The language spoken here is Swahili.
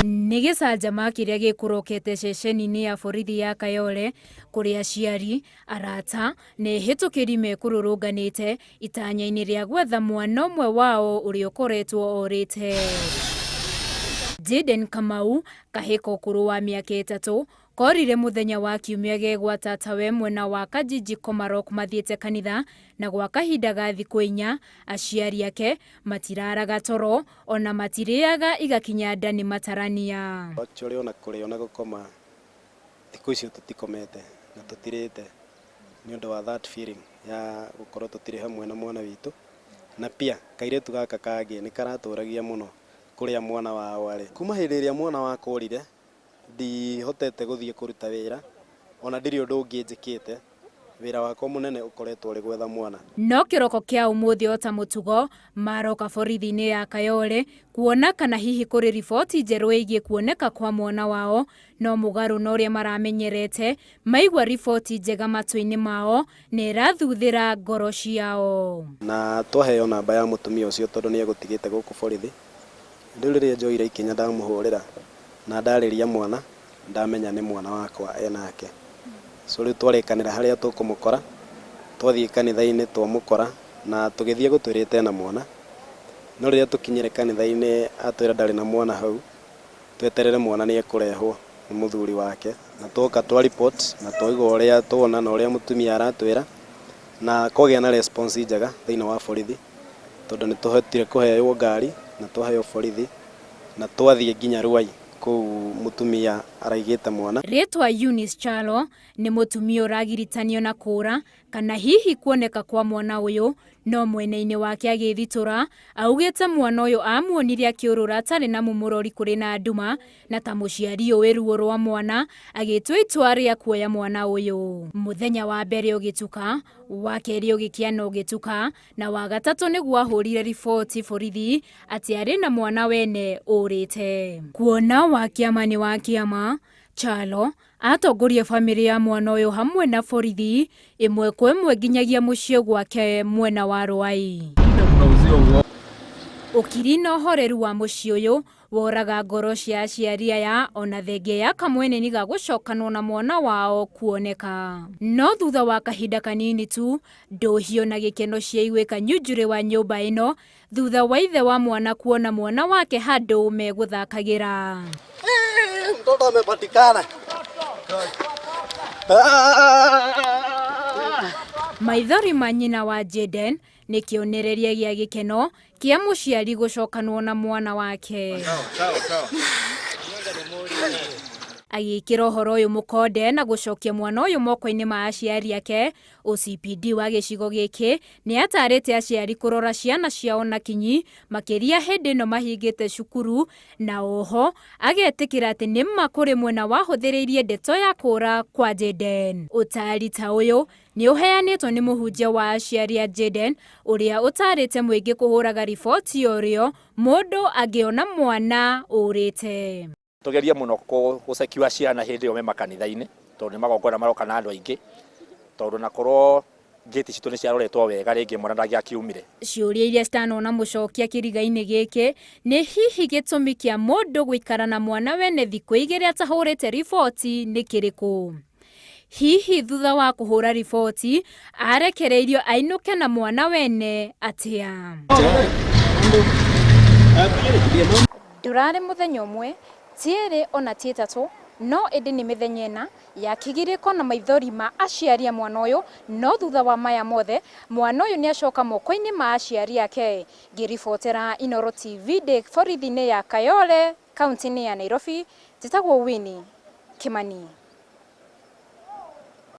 Nigicanjama kiria gikurokete ceceni-ini ya borithi ya Kayole kuria aciari arata ni hitukiri mekururunganite itanya-ini ria gwetha mwana umwe wao uria ukoretwo orite. Jaden Kamau kahiko ukuru wa miaka 3 korire muthenya wa kiumia gegwa tatawe mwena wa Kajiji Komarok mathiete kanitha na gwa kahinda ga thiku 4 aciari ake matiraraga toro ona matiriaga igakinya ndani matarania. Actually ona kuria gukoma thiku icio tutikomete na tutirite ni undu wa that feeling ya gukorwo tutire hamwe na mwana witu na pia kairetu gaka kage ni karaturagia muno kuria mwana wao ari kuma hindi iria mwana wakorire ndi hotete guthie kuruta wira ona ndiri undu ungi njikite wira wako munene ukoretwo uri gwetha mwana. No kiroko kia umuthi ota mutugo maroka borithi-ini ya Kayole kuona kana hihi kuri riboti njeru igie kuoneka kwa mwana wao no mugaru na uria maramenyerete maigwa riboti njega matu-ini mao ni rathuthira ngoro ciao na twaheo namba ya mutumia ucio tondu ni egutigite guku borithi. Ndiu riria njoire ikinya ndamuhurira na ndariria mwana ndamenya ni mwana wakwa enake. So riu twarikanira haria tukumukora twathie kanitha-ini twamukora na tugithie gutwirite na mwana no riria tukinyire kanitha-ini atwira ndari na mwana hau tweterere mwana ni ekurehwo ni muthuri wake na tuka twa report na twaigwa uria tuona na uria mutumia aratwira na kogia na response njega thiini wa borithi tondu ni tuhotire kuheo ngari na twaheo borithi na twathie nginya Ruai kuu mutumia araigite mwana. Ritwa Eunice Chalo ni mutumia uragiritanio na kura kana hihi kuoneka kwa mwana uyu no mwene-ini wake agithitura augite mwana uyu amuonirie akiurura atari na mumurori kuri na nduma na ta muciari uwi ruo rwa mwana agitua itua ria kuoya mwana uyu. Muthenya wa mbere ugituka wa keri ugikiana ugituka na wa gatatu niguo ahurire riboti borithi ati ari na mwana wene urite. Kuona wa kiamani wa kiama Chalo atongoria family ya mwana uyu hamwe na borithi imwe kwa imwe nginyagia mucie gwake mwena wa Ruai. Ukiri na uhoreru wa mucie uyu woraga ngoro cia aciari aya ona thengia ya kamweneni ga gucokanwo na mwana wao kuoneka. No thutha wa kahinda kanini tu nduhio na gikeno ciaiguika nyunjuri wa nyumba ino thutha wa ithe wa mwana kuona mwana wake handu meguthakagira. Mtoto amepatikana. Maithori ma nyina wa Jaden ni kionereria gia gikeno kia muciari gucokanwo na mwana wake. Agikira uhoro uyu mukonde na gucokia mwana uyu moko-ini ma aciari ake, OCPD wa gicigo giki ni atarite aciari kurora ciana ciao na kinyi makiria hindi no mahingite cukuru na oho agetikira ati ni makuri mwena wahuthiriirie ndeto ya kura kwa Jaden. Utari ta uyu ni uheanitwo ni muhunjia wa aciari a Jaden uria utarite mwingi kuhuraga riboti urio mundu agiona mwana urite. Tugeria muno gucekiwa ciana hindi yo me makanitha-ini tondu ni magongona maroka na andu aingi tondu na korwo gate citu ni ciaroretwo wega ringi mwana ndagiakiumire. Ciuria iria citanona mucokia kiriga-ini giki ni hihi gitumi kia mundu gwikara na mwana wene thiku 2 atahurite riboti ni kiriku. Hihi thutha wa kuhura riboti arekereirio ainuke na mwana wene atia. Durare muthenya umwe tiere ona tietatu no indi ni mithenya ina ya kigiriko na maithori ma aciari a mwana uyu no thutha wa maya mothe mwana uyu ni acoka moko-ini ma aciari ake. Ngiribotera Inooro TV de borithi-ini ya Kayole kaunti-ini ya Nairobi, njitagwo Winnie Kimani.